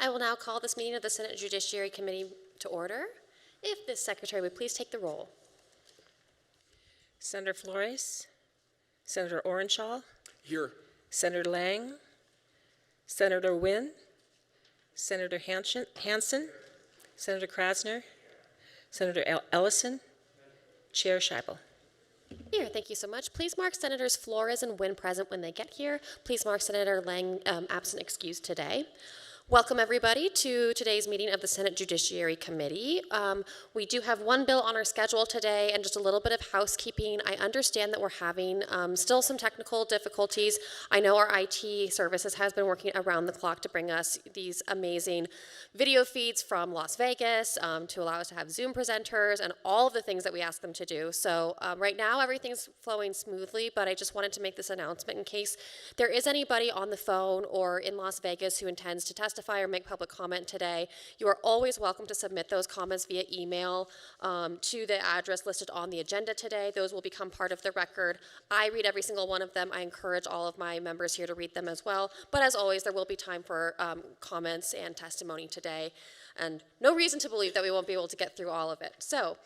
I will now call this meeting of the Senate Judiciary Committee to order. If the Secretary would please take the roll. Senator Flores, Senator Orenshaw, Here. Senator Lang, Senator Wynn, Senator Hansen, Senator Krasner, Senator Ellison, Chair Scheibel. Here, thank you so much. Please mark Senators Flores and Wynn present when they get here. Please mark Senator Lang absent excused today. Welcome everybody to today's meeting of the Senate Judiciary Committee. We do have one bill on our schedule today and just a little bit of housekeeping. I understand that we're having still some technical difficulties. I know our IT services has been working around the clock to bring us these amazing video feeds from Las Vegas to allow us to have Zoom presenters and all of the things that we ask them to do. So right now everything's flowing smoothly, but I just wanted to make this announcement in case there is anybody on the phone or in Las Vegas who intends to testify or make public comment today. You are always welcome to submit those comments via email to the address listed on the agenda today. Those will become part of the record. I read every single one of them. I encourage all of my members here to read them as well. But as always, there will be time for comments and testimony today. And no reason to believe that we won't be able to get through all of it. So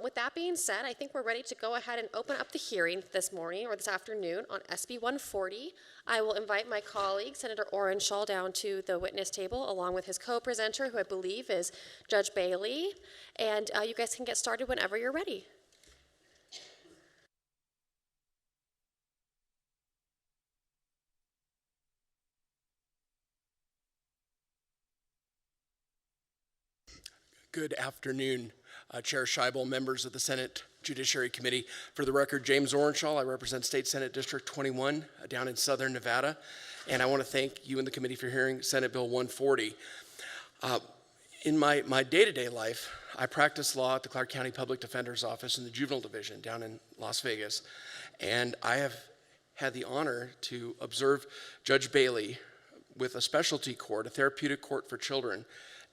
with that being said, I think we're ready to go ahead and open up the hearing this morning or this afternoon on SB 140. I will invite my colleague, Senator Orenshaw, down to the witness table along with his co-presenter, who I believe is Judge Bailey. And you guys can get started whenever you're ready. Good afternoon, Chair Scheibel, members of the Senate Judiciary Committee. For the record, James Orenshaw. I represent State Senate District 21 down in southern Nevada. And I want to thank you and the committee for hearing Senate Bill 140. In my day-to-day life, I practice law at the Clark County Public Defender's Office in the Juvenile Division down in Las Vegas. And I have had the honor to observe Judge Bailey with a specialty court, a therapeutic court for children,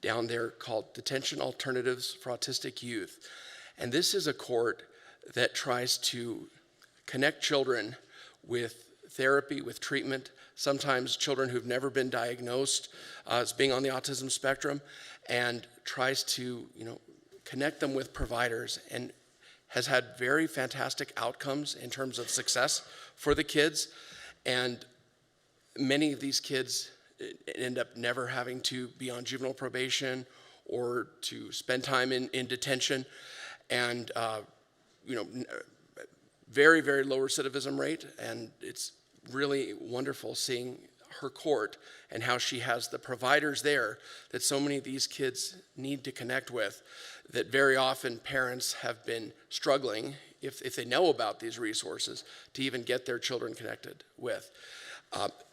down there called Detention Alternatives for Autistic Youth. And this is a court that tries to connect children with therapy, with treatment, sometimes children who've never been diagnosed as being on the autism spectrum, and tries to connect them with providers, and has had very fantastic outcomes in terms of success for the kids. And many of these kids end up never having to be on juvenile probation or to spend time in detention, and very, very low recidivism rate. And it's really wonderful seeing her court and how she has the providers there that so many of these kids need to connect with, that very often parents have been struggling, if they know about these resources, to even get their children connected with.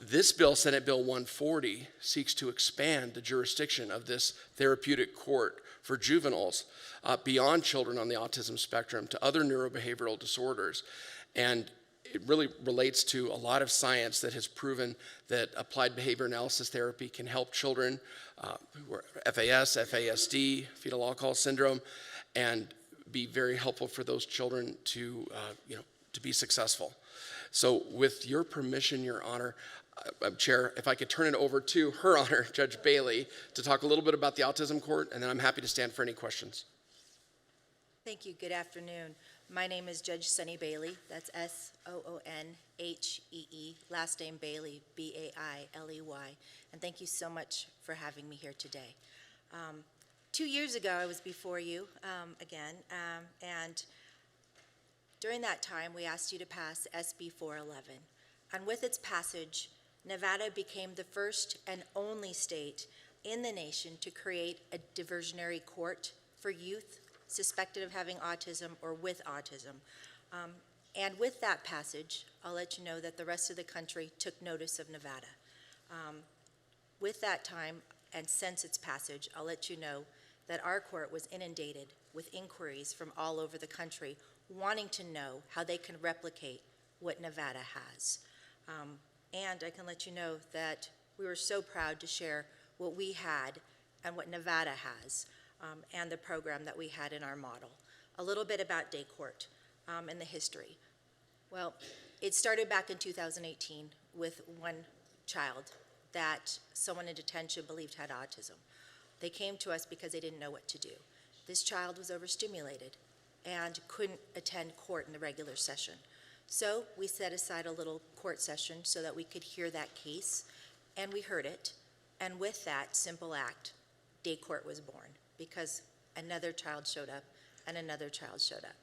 This bill, Senate Bill 140, seeks to expand the jurisdiction of this therapeutic court for juveniles beyond children on the autism spectrum to other neurobehavioral disorders. And it really relates to a lot of science that has proven that applied behavior analysis therapy can help children who are FAS, FASD, fetal alcohol syndrome, and be very helpful for those children to be successful. So with your permission, Your Honor, Chair, if I could turn it over to Her Honor, Judge Bailey, to talk a little bit about the Autism Court, and then I'm happy to stand for any questions. Thank you. Good afternoon. My name is Judge Sunny Bailey. That's S-O-O-N-H-E-E. Last name Bailey, B-A-I-L-E-Y. And thank you so much for having me here today. 2 years ago, I was before you again, and during that time, we asked you to pass SB 411. And with its passage, Nevada became the first and only state in the nation to create a diversionary court for youth suspected of having autism or with autism. And with that passage, I'll let you know that the rest of the country took notice of Nevada. With that time, and since its passage, I'll let you know that our court was inundated with inquiries from all over the country wanting to know how they can replicate what Nevada has. And I can let you know that we were so proud to share what we had and what Nevada has, and the program that we had in our model. A little bit about day court and the history. Well, it started back in 2018 with one child, that someone in detention believed had autism. They came to us because they didn't know what to do. This child was overstimulated and couldn't attend court in the regular session. So we set aside a little court session so that we could hear that case, and we heard it. And with that simple act, day court was born, because another child showed up and another child showed up.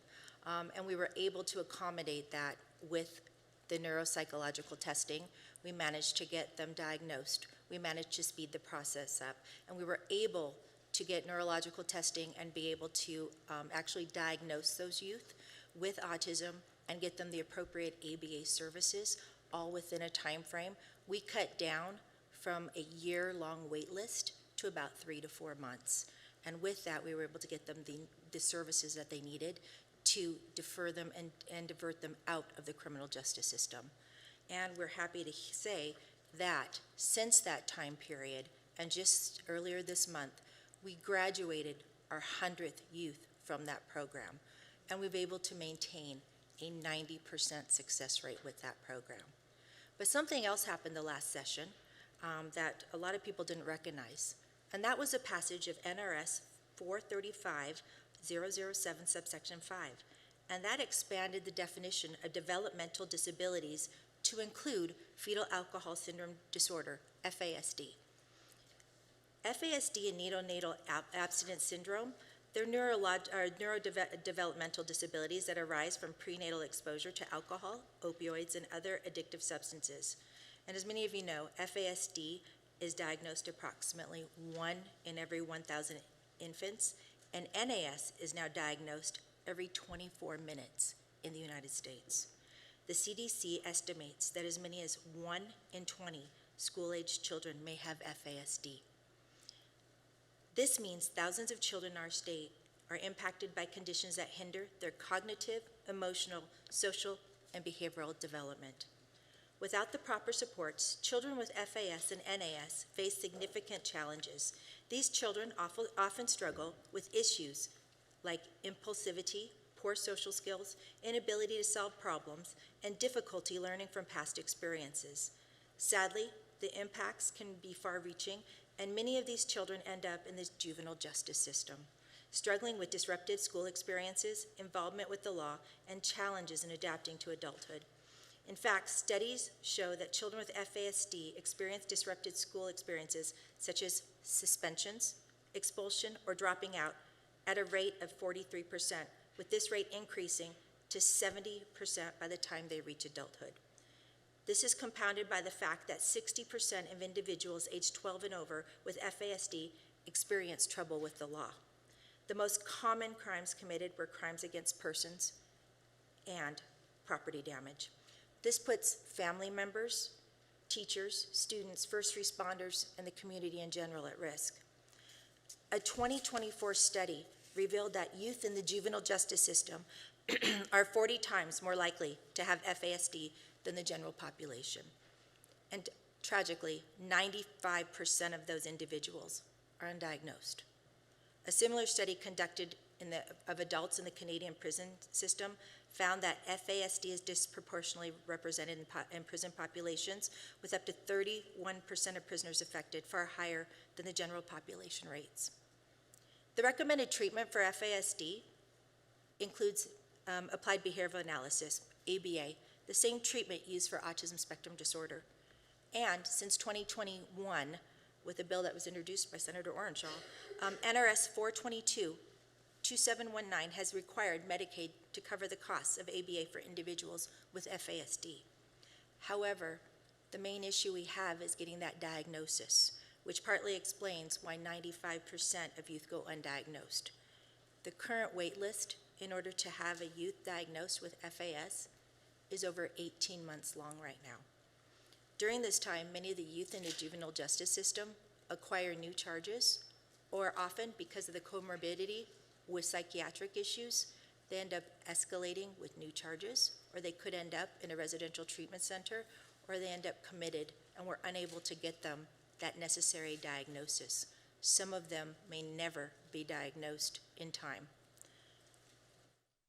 And we were able to accommodate that with the neuropsychological testing. We managed to get them diagnosed. We managed to speed the process up. And we were able to get neurological testing and be able to actually diagnose those youth with autism and get them the appropriate ABA services, all within a time frame. We cut down from a year-long wait list to about 3 to 4 months. And with that, we were able to get them the services that they needed to defer them and divert them out of the criminal justice system. And we're happy to say that since that time period, and just earlier this month, we graduated our 100th youth from that program. And we've been able to maintain a 90% success rate with that program. But something else happened the last session that a lot of people didn't recognize. And that was a passage of NRS 435-007 subsection 5. And that expanded the definition of developmental disabilities to include fetal alcohol syndrome disorder, FASD. FASD and neonatal abstinence syndrome, they're neurodevelopmental disabilities that arise from prenatal exposure to alcohol, opioids, and other addictive substances. And as many of you know, FASD is diagnosed approximately 1 in every 1,000 infants, and NAS is now diagnosed every 24 minutes in the United States. The CDC estimates that as many as 1 in 20 school-aged children may have FASD. This means thousands of children in our state are impacted by conditions that hinder their cognitive, emotional, social, and behavioral development. Without the proper supports, children with FAS and NAS face significant challenges. These children often struggle with issues like impulsivity, poor social skills, inability to solve problems, and difficulty learning from past experiences. Sadly, the impacts can be far-reaching, and many of these children end up in the juvenile justice system, struggling with disruptive school experiences, involvement with the law, and challenges in adapting to adulthood. In fact, studies show that children with FASD experience disrupted school experiences such as suspensions, expulsion, or dropping out at a rate of 43%, with this rate increasing to 70% by the time they reach adulthood. This is compounded by the fact that 60% of individuals aged 12 and over with FASD experience trouble with the law. The most common crimes committed were crimes against persons and property damage. This puts family members, teachers, students, first responders, and the community in general at risk. A 2024 study revealed that youth in the juvenile justice system are 40 times more likely to have FASD than the general population. And tragically, 95% of those individuals are undiagnosed. A similar study conducted of adults in the Canadian prison system found that FASD is disproportionately represented in prison populations, with up to 31% of prisoners affected, far higher than the general population rates. The recommended treatment for FASD includes applied behavioral analysis, ABA, the same treatment used for autism spectrum disorder. And since 2021, with a bill that was introduced by Senator Orenshaw, NRS 422-2719 has required Medicaid to cover the costs of ABA for individuals with FASD. However, the main issue we have is getting that diagnosis, which partly explains why 95% of youth go undiagnosed. The current wait list in order to have a youth diagnosed with FAS is over 18 months long right now. During this time, many of the youth in the juvenile justice system acquire new charges, or often because of the comorbidity with psychiatric issues, they end up escalating with new charges, or they could end up in a residential treatment center, or they end up committed and we're unable to get them that necessary diagnosis. Some of them may never be diagnosed in time.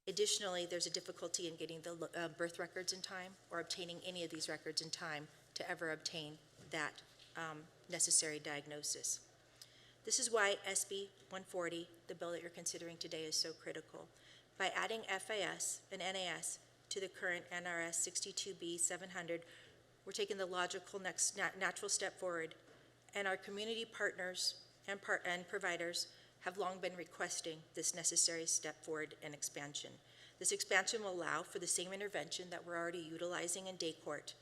Additionally, there's a difficulty in getting the birth records in time or obtaining any of these records in time to ever obtain that necessary diagnosis. This is why SB 140, the bill that you're considering today, is so critical. By adding FAS and NAS to the current NRS 62B 700, we're taking the logical next natural step forward, and our community partners and providers have long been requesting this necessary step forward and expansion. This expansion will allow for the same intervention that we're already utilizing in day court.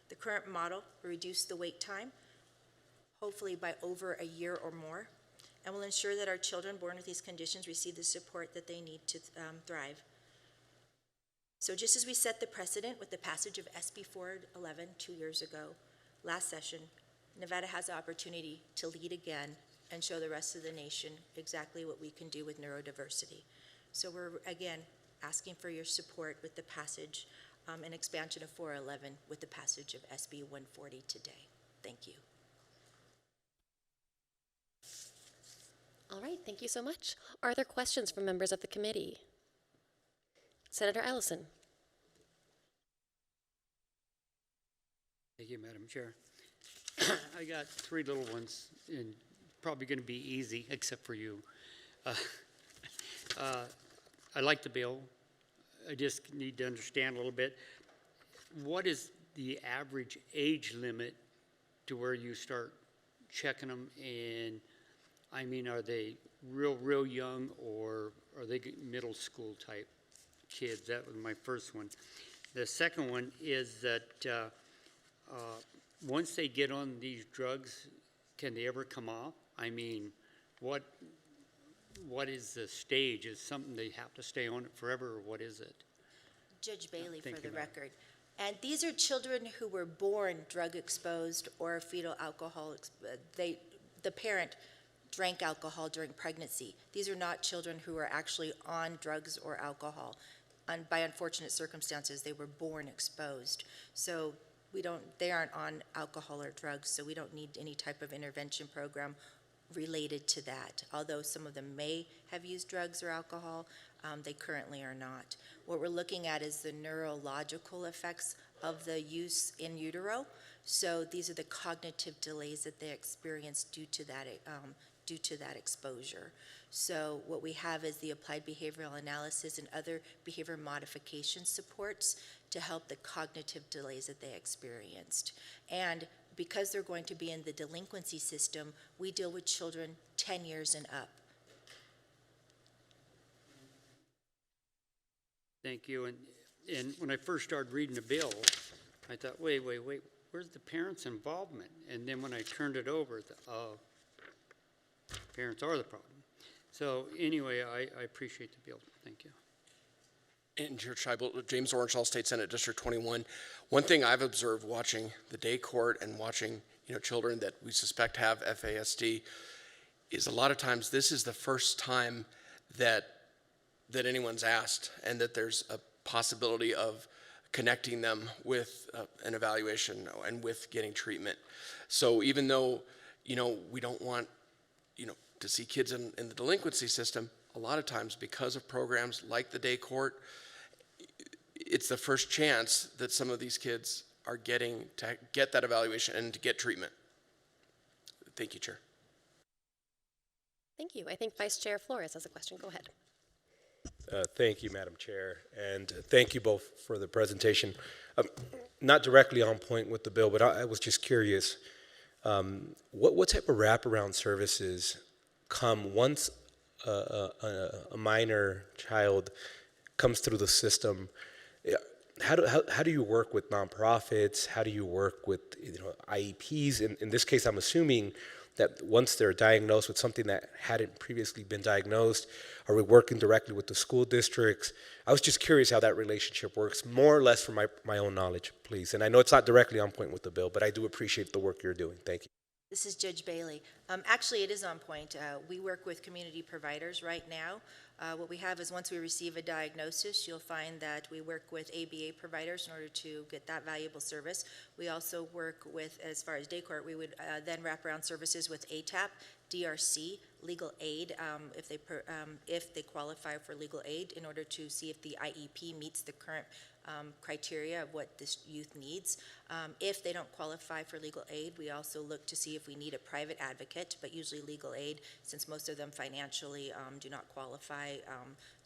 The current model will reduce the wait time, hopefully by over a year or more, and will ensure that our children born with these conditions receive the support that they need to thrive. So just as we set the precedent with the passage of SB 411 2 years ago, last session, Nevada has the opportunity to lead again and show the rest of the nation exactly what we can do with neurodiversity. So we're, again, asking for your support with the passage and expansion of 411 with the passage of SB 140 today. Thank you. All right, thank you so much. Are there questions from members of the committee? Senator Ellison. Thank you, Madam Chair. I got three little ones, and probably going to be easy, except for you. I like the bill. I just need to understand a little bit. What is the average age limit to where you start checking them? And I mean, are they real young, or are they middle school type kids? That was my first one. The second one is that once they get on these drugs, can they ever come off? I mean, what is the stage? Is something they have to stay on it forever, or what is it? Judge Bailey, Thank for the you, ma'am. record. And these are children who were born drug exposed or fetal alcohol. The parent drank alcohol during pregnancy. These are not children who are actually on drugs or alcohol. By unfortunate circumstances, they were born exposed. So they aren't on alcohol or drugs, so we don't need any type of intervention program related to that. Although some of them may have used drugs or alcohol, they currently are not. What we're looking at is the neurological effects of the use in utero. So these are the cognitive delays that they experience due to that exposure. So what we have is the applied behavioral analysis and other behavior modification supports to help the cognitive delays that they experienced. And because they're going to be in the delinquency system, we deal with children 10 years and up. Thank you. And when I first started reading the bill, I thought, wait, where's the parents' involvement? And then when I turned it over, parents are the problem. So anyway, I appreciate the bill. Thank you. And Chair Scheibel, James Orenshaw, State Senate District 21. One thing I've observed watching the day court and watching children that we suspect have FASD is a lot of times this is the first time that anyone's asked, and that there's a possibility of connecting them with an evaluation and with getting treatment. So even though we don't want to see kids in the delinquency system, a lot of times because of programs like the day court, it's the first chance that some of these kids are getting to get that evaluation and to get treatment. Thank you, Chair. Thank you. I think Vice Chair Flores has a question. Go ahead. Thank you, Madam Chair, and thank you both for the presentation. Not directly on point with the bill, but I was just curious, what type of wraparound services come once a minor child comes through the system? How do you work with nonprofits? How do you work with IEPs? In this case, I'm assuming that once they're diagnosed with something that hadn't previously been diagnosed, are we working directly with the school districts? I was just curious how that relationship works, more or less from my own knowledge, please. And I know it's not directly on point with the bill, but I do appreciate the work you're doing. Thank you. This is Judge Bailey. Actually, it is on point. We work with community providers right now What we have is once we receive a diagnosis, you'll find that we work with ABA providers in order to get that valuable service. We also work with, as far as day court, we would then wrap around services with ATAP, DRC, legal aid, if they qualify for legal aid, in order to see if the IEP meets the current criteria of what this youth needs. If they don't qualify for legal aid, we also look to see if we need a private advocate, but usually legal aid, since most of them financially do not qualify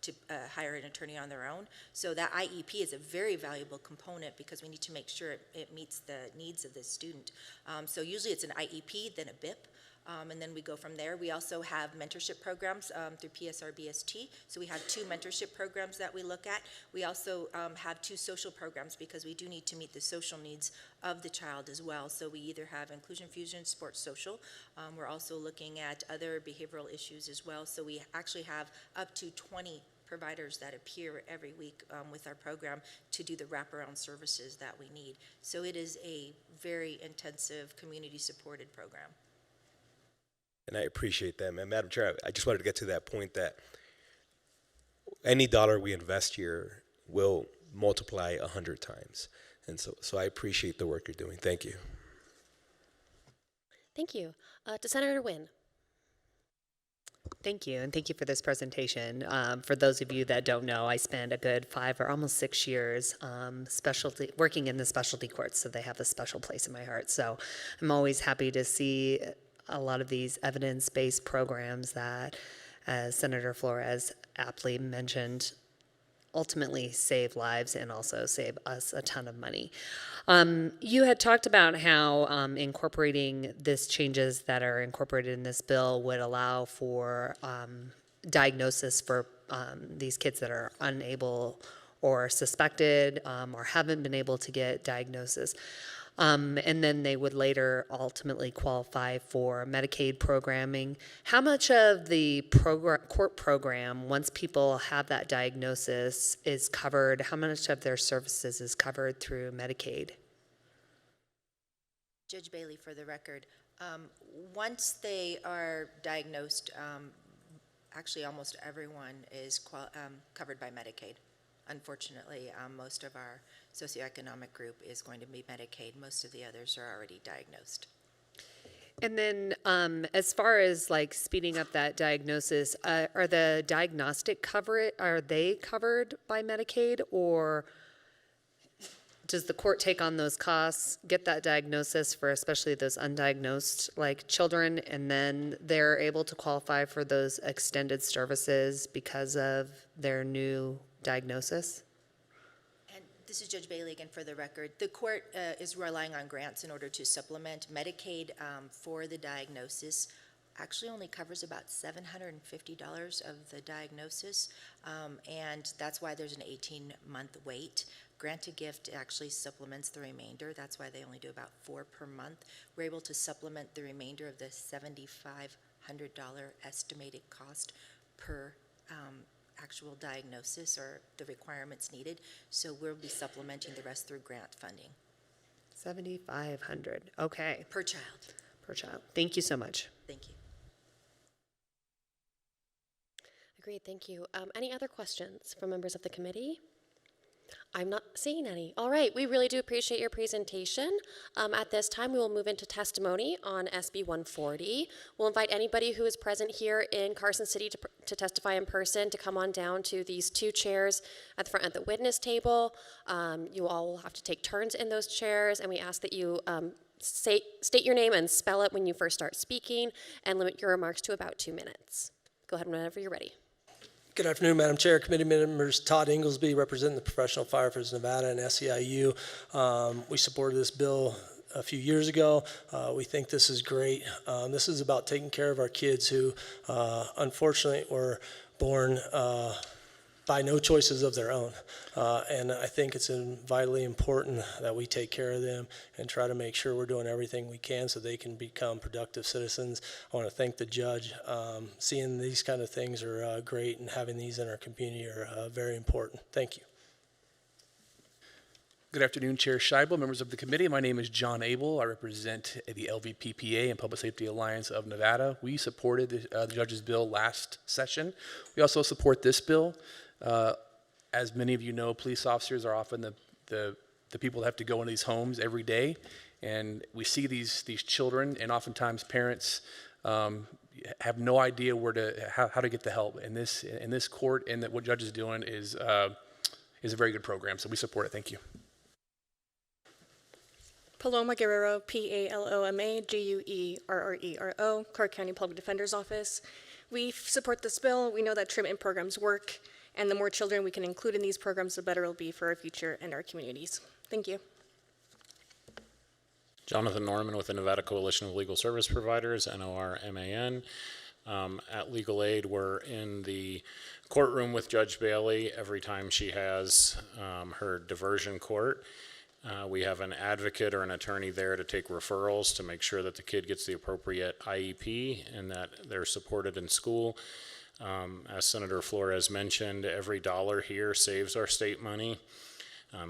to hire an attorney on their own. So that IEP is a very valuable component because we need to make sure it meets the needs of the student. So usually it's an IEP, then a BIP. And then we go from there. We also have mentorship programs through PSRBST. So we have 2 mentorship programs that we look at. We also have 2 social programs because we do need to meet the social needs of the child as well. So we either have inclusion, fusion, sports, social. We're also looking at other behavioral issues as well. So we actually have up to 20 providers that appear every week with our program to do the wraparound services that we need. So it is a very intensive community-supported program. And I appreciate that, man. Madam Chair, I just wanted to get to that point that any dollar we invest here will multiply 100 times. And so I appreciate the work you're doing. Thank you. Thank you. To Senator Wynn. Thank you, and thank you for this presentation. For those of you that don't know, I spent a good 5 or almost 6 years working in the specialty courts, so they have a special place in my heart. So I'm always happy to see a lot of these evidence-based programs that, as Senator Flores aptly mentioned, ultimately save lives and also save us a ton of money. You had talked about how incorporating these changes that are incorporated in this bill would allow for diagnosis for these kids that are unable or suspected or haven't been able to get diagnosis. And then they would later ultimately qualify for Medicaid programming. How much of the court program, once people have that diagnosis, is covered? How much of their services is covered through Medicaid? Judge Bailey, for the record, once they are diagnosed, actually almost everyone is covered by Medicaid. Unfortunately, most of our socioeconomic group is going to be Medicaid. Most of the others are already diagnosed. And then as far as like speeding up that diagnosis, are the diagnostic are they covered by Medicaid, or does the court take on those costs, get that diagnosis for especially those undiagnosed like children, and then they're able to qualify for those extended services because of their new diagnosis? And this is Judge Bailey again for the record. The court is relying on grants in order to supplement Medicaid for the diagnosis. Actually only covers about $750 of the diagnosis, and that's why there's an 18-month wait. Grant-to-gift actually supplements the remainder. That's why they only do about 4 per month. We're able to supplement the remainder of the $7,500 estimated cost per actual diagnosis or the requirements needed. So we'll be supplementing the rest through grant funding. $7,500. Okay. Per child. Per child. Thank you so much. Thank you. Agreed, thank you. Any other questions from members of the committee? I'm not seeing any. All right, we really do appreciate your presentation. At this time, we will move into testimony on SB 140. We'll invite anybody who is present here in Carson City to testify in person to come on down to these 2 chairs at the front of the witness table. You all will have to take turns in those chairs, and we ask that you state your name and spell it when you first start speaking, and limit your remarks to about 2 minutes. Go ahead whenever you're ready. Good afternoon, Madam Chair, committee members. Todd Inglesby, representing the Professional Firefighters of Nevada and SEIU. We supported this bill a few years ago. We think this is great. This is about taking care of our kids who, unfortunately, were born by no choices of their own. And I think it's vitally important that we take care of them and try to make sure we're doing everything we can so they can become productive citizens. I want to thank the judge. Seeing these kind of things are great, and having these in our community are very important. Thank you. Good afternoon, Chair Scheibel, members of the committee. My name is John Abel. I represent the LVPPA and Public Safety Alliance of Nevada. We supported the judge's bill last session. We also support this bill. As many of you know, police officers are often the people that have to go into these homes every day, and we see these children, and oftentimes parents have no idea how to get the help. In this court, and that what judge is doing is a very good program. So we support it. Thank you. Paloma Guerrero, Paloma Guerrero, Clark County Public Defender's Office. We support this bill. We know that treatment programs work, and the more children we can include in these programs, the better it'll be for our future and our communities. Thank you. Jonathan Norman with the Nevada Coalition of Legal Service Providers, NORMAN. At Legal Aid, we're in the courtroom with Judge Bailey every time she has her diversion court. We have an advocate or an attorney there to take referrals to make sure that the kid gets the appropriate IEP and that they're supported in school. As Senator Flores mentioned, every dollar here saves our state money,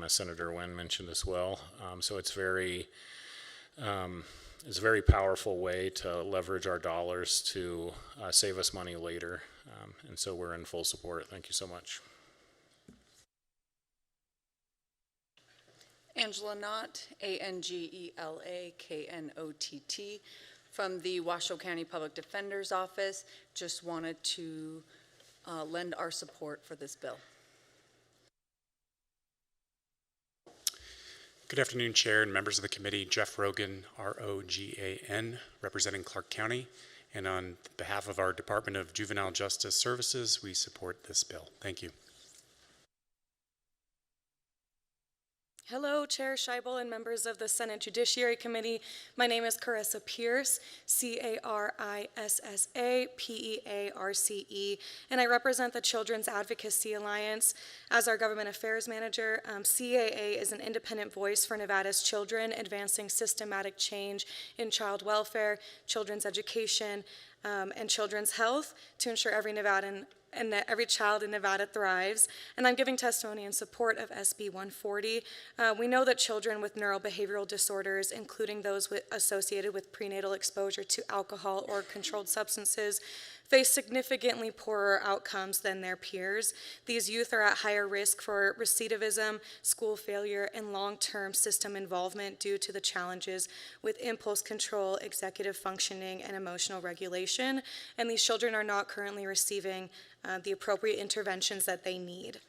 as Senator Nguyen mentioned as well. So it's a very powerful way to leverage our dollars to save us money later. And so we're in full support. Thank you so much. Angela Knott, ANGELA KNOTT, from the Washoe County Public Defender's Office. Just wanted to lend our support for this bill. Good afternoon, Chair and members of the committee. Jeff Rogan, ROGAN, representing Clark County. And on behalf of our Department of Juvenile Justice Services, we support this bill. Thank you. Hello, Chair Scheibel and members of the Senate Judiciary Committee. My name is Carissa Pierce, CARISSA and I represent the Children's Advocacy Alliance. As our Government Affairs Manager, CAA is an independent voice for Nevada's children, advancing systematic change in child welfare, children's education, and children's health to ensure every Nevadan and that every child in Nevada thrives. And I'm giving testimony in support of SB 140. We know that children with neurobehavioral disorders, including those associated with prenatal exposure to alcohol or controlled substances, face significantly poorer outcomes than their peers. These youth are at higher risk for recidivism, school failure, and long-term system involvement due to the challenges with impulse control, executive functioning, and emotional regulation. And these children are not currently receiving the appropriate interventions that they need.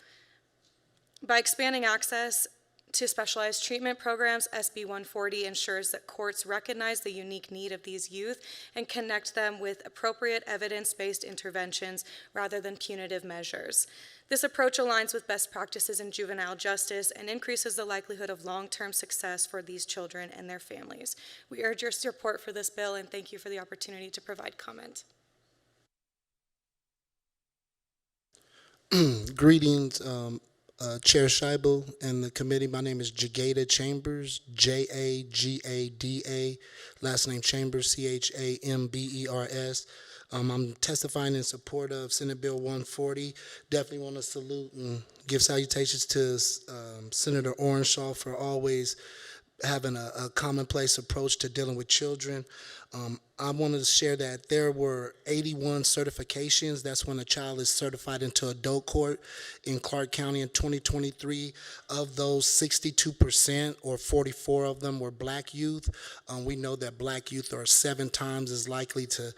By expanding access to specialized treatment programs, SB 140 ensures that courts recognize the unique need of these youth and connect them with appropriate evidence-based interventions rather than punitive measures. This approach aligns with best practices in juvenile justice and increases the likelihood of long-term success for these children and their families. We urge your support for this bill and thank you for the opportunity to provide comment. Greetings, Chair Scheibel and the committee. My name is Jagada Chambers, Jagada, last name Chambers, Chambers. I'm testifying in support of Senate Bill 140. Definitely want to salute and give salutations to Senator Orenshaw for always having a commonplace approach to dealing with children. I wanted to share that there were 81 certifications. That's when a child is certified into adult court in Clark County in 2023. Of those, 62% or 44 of them were black youth. We know that black youth are 7 times as likely to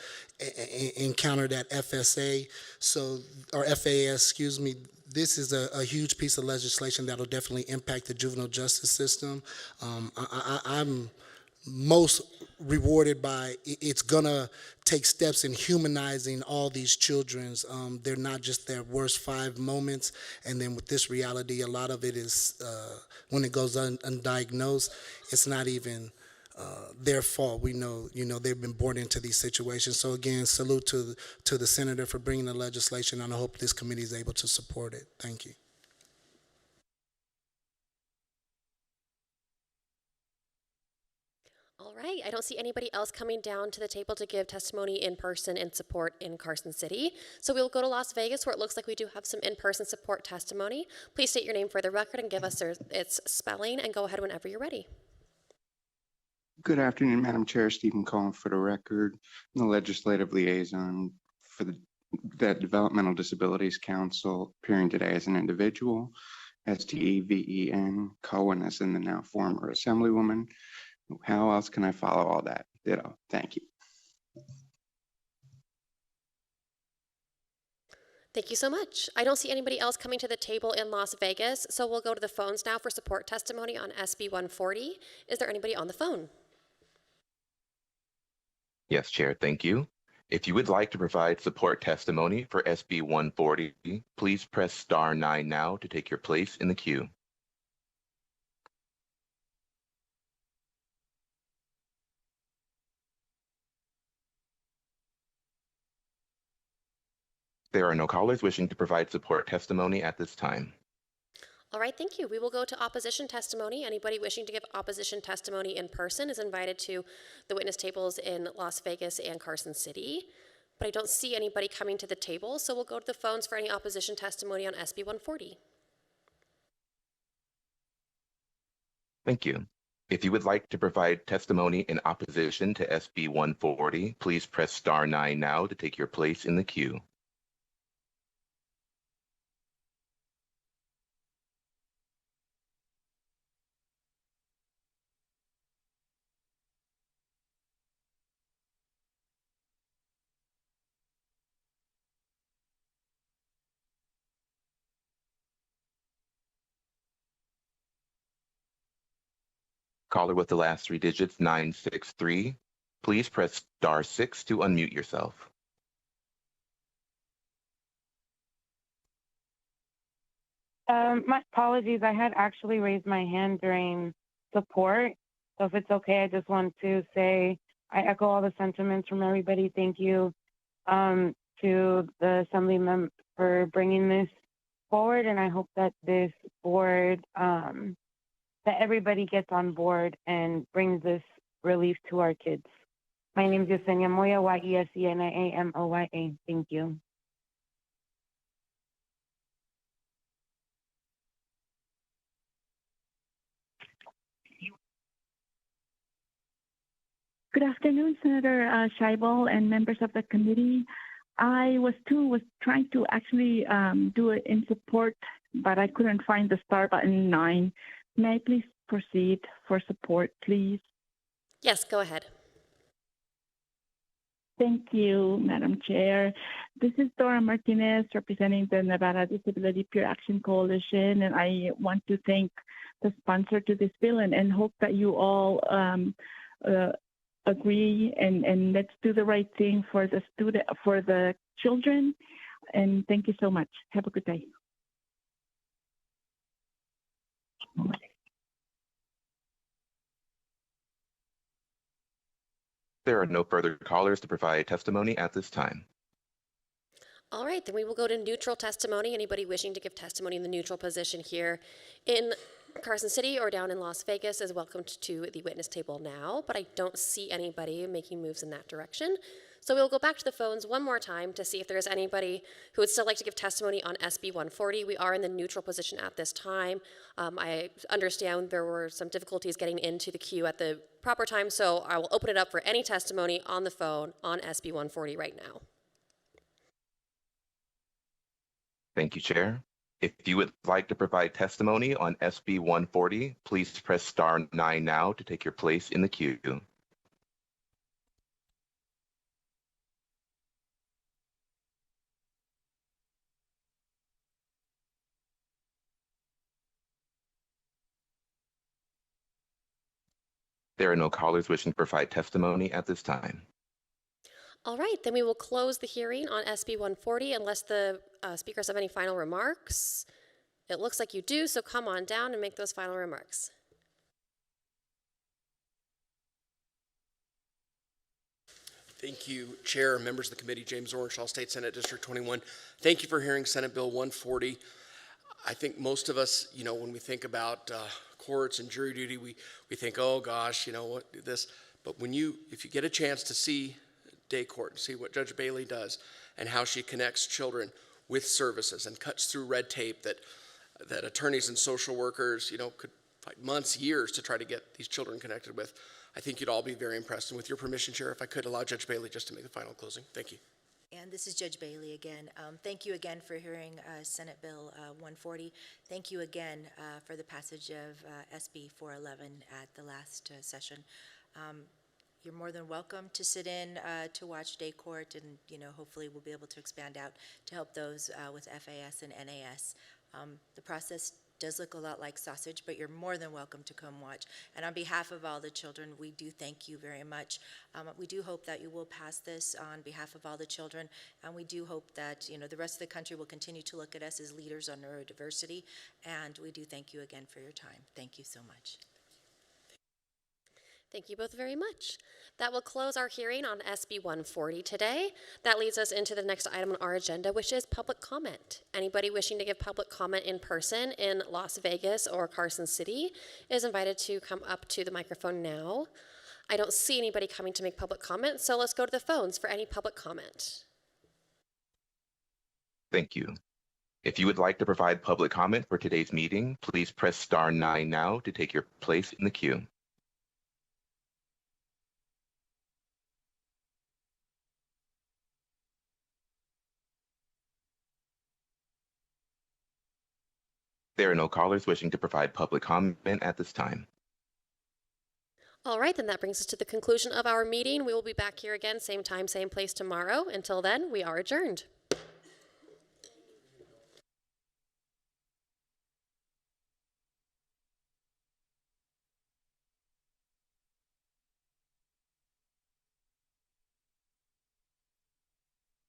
encounter that FSA, or FAS, excuse me. This is a huge piece of legislation that will definitely impact the juvenile justice system. I'm most rewarded by it's gonna take steps in humanizing all these children. They're not just their worst 5 moments, and then with this reality, a lot of it is when it goes undiagnosed, it's not even their fault. We know, they've been born into these situations. So again, salute to the senator for bringing the legislation, and I hope this committee is able to support it. Thank you. All All right, I don't see anybody else coming down to the table to give testimony in person in support in Carson City. So we'll go to Las Vegas, where it looks like we do have some in-person support testimony. Please state your name for the record and give us its spelling, and go ahead whenever you're ready. Good afternoon, Madam Chair. Stephen Collin for the record, the legislative liaison for the Developmental Disabilities Council, appearing today as an individual, Steven Cohen as in the now former Assemblywoman. How else can I follow all that? Ditto. Thank you. Thank you so much. I don't see anybody else coming to the table in Las Vegas, so we'll go to the phones now for support testimony on SB 140. Is there anybody on the phone? Yes, Chair, thank you. If you would like to provide support testimony for SB 140, please press *9 now to take your place in the queue. There are no callers wishing to provide support testimony at this time. All right, thank you. We will go to opposition testimony. Anybody wishing to give opposition testimony in person is invited to the witness tables in Las Vegas and Carson City. But I don't see anybody coming to the table, so we'll go to the phones for any opposition testimony on SB 140. Thank you. If you would like to provide testimony in opposition to SB 140, please press *9 now to take your place in the queue. Caller with the last 3 digits, 963. Please press *6 to unmute yourself. My apologies. I had actually raised my hand during support. So if it's okay, I just want to say I echo all the sentiments from everybody. Thank you to the Assemblyman for bringing this forward. And I hope that this board, that everybody gets on board and brings this relief to our kids. My name is Yesenia Moya, Yesenia. Thank you. Good afternoon, Senator Scheibel and members of the committee. I was trying to actually do it in support, but I couldn't find the star button 9. May I please proceed for support, please? Yes, go ahead. Thank you, Madam Chair. This is Dora Martinez representing the Nevada Disability Peer Action Coalition, and I want to thank the sponsor to this bill and hope that you all agree and let's do the right thing for the children. And thank you so much. Have a good day. There are no further callers to provide testimony at this time. All right, then we will go to neutral testimony. Anybody wishing to give testimony in the neutral position here in Carson City or down in Las Vegas is welcomed to the witness table now, but I don't see anybody making moves in that direction. So we'll go back to the phones one more time to see if there's anybody who would still like to give testimony on SB 140. We are in the neutral position at this time. I understand there were some difficulties getting into the queue at the proper time, so I will open it up for any testimony on the phone on SB 140 right now. Thank you, Chair. If you would like to provide testimony on SB 140, please press *9 now to take your place in the queue. There are no callers wishing to provide testimony at this time. All right, then we will close the hearing on SB 140 unless the speakers have any final remarks. It looks like you do, so come on down and make those final remarks. Thank you, Chair, members of the committee, James Orenshaw, State Senate District 21. Thank you for hearing Senate Bill 140. I think most of us, when we think about courts and jury duty, we think, oh gosh, what this. But if you get a chance to see day court and see what Judge Bailey does and how she connects children with services and cuts through red tape that attorneys and social workers, could fight months, years to try to get these children connected with, I think you'd all be very impressed. And with your permission, Chair, if I could allow Judge Bailey just to make the final closing. Thank you. And this is Judge Bailey again. Thank you again for hearing Senate Bill 140. Thank you again for the passage of SB 411 at the last session. You're more than welcome to sit in to watch day court, and hopefully we'll be able to expand out to help those with FAS and NAS. The process does look a lot like sausage, but you're more than welcome to come watch. And on behalf of all the children, we do thank you very much. We do hope that you will pass this on behalf of all the children, and we do hope that the rest of the country will continue to look at us as leaders on neurodiversity. And we do thank you again for your time. Thank you so much. Thank you both very much. That will close our hearing on SB 140 today. That leads us into the next item on our agenda, which is public comment. Anybody wishing to give public comment in person in Las Vegas or Carson City is invited to come up to the microphone now. I don't see anybody coming to make public comment, so let's go to the phones for any public comment. Thank you. If you would like to provide public comment for today's meeting, please press star 9 now to take your place in the queue. There are no callers wishing to provide public comment at this time. All right, then that brings us to the conclusion of our meeting. We will be back here again, same time, same place tomorrow. Until then, we are adjourned.